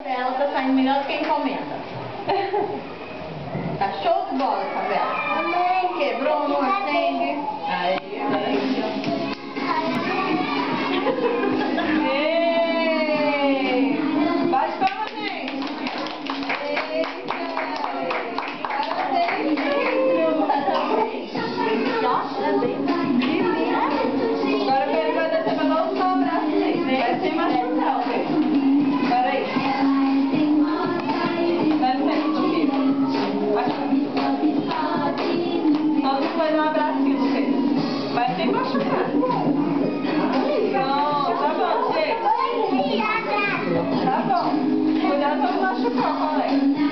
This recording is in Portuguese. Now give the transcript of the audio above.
Ela tá saindo melhor do que encomenda. Tá show de bola essa vela. Mamãe, Quebrou, não acende. Aí, agora aqui, ó. Ei! Bate palma, gente. Eita! Parabéns, Pedro. Agora o Pedro vai descer pra não usar o braço dele. Vai sem machucar, Pedro. Espera aí. Dá licença, Pedro. Só depois dar um abracinho no Pedro. Vai sem machucar. Pronto, tá bom, gente. Tá bom. Cuidado pra não machucar o colega.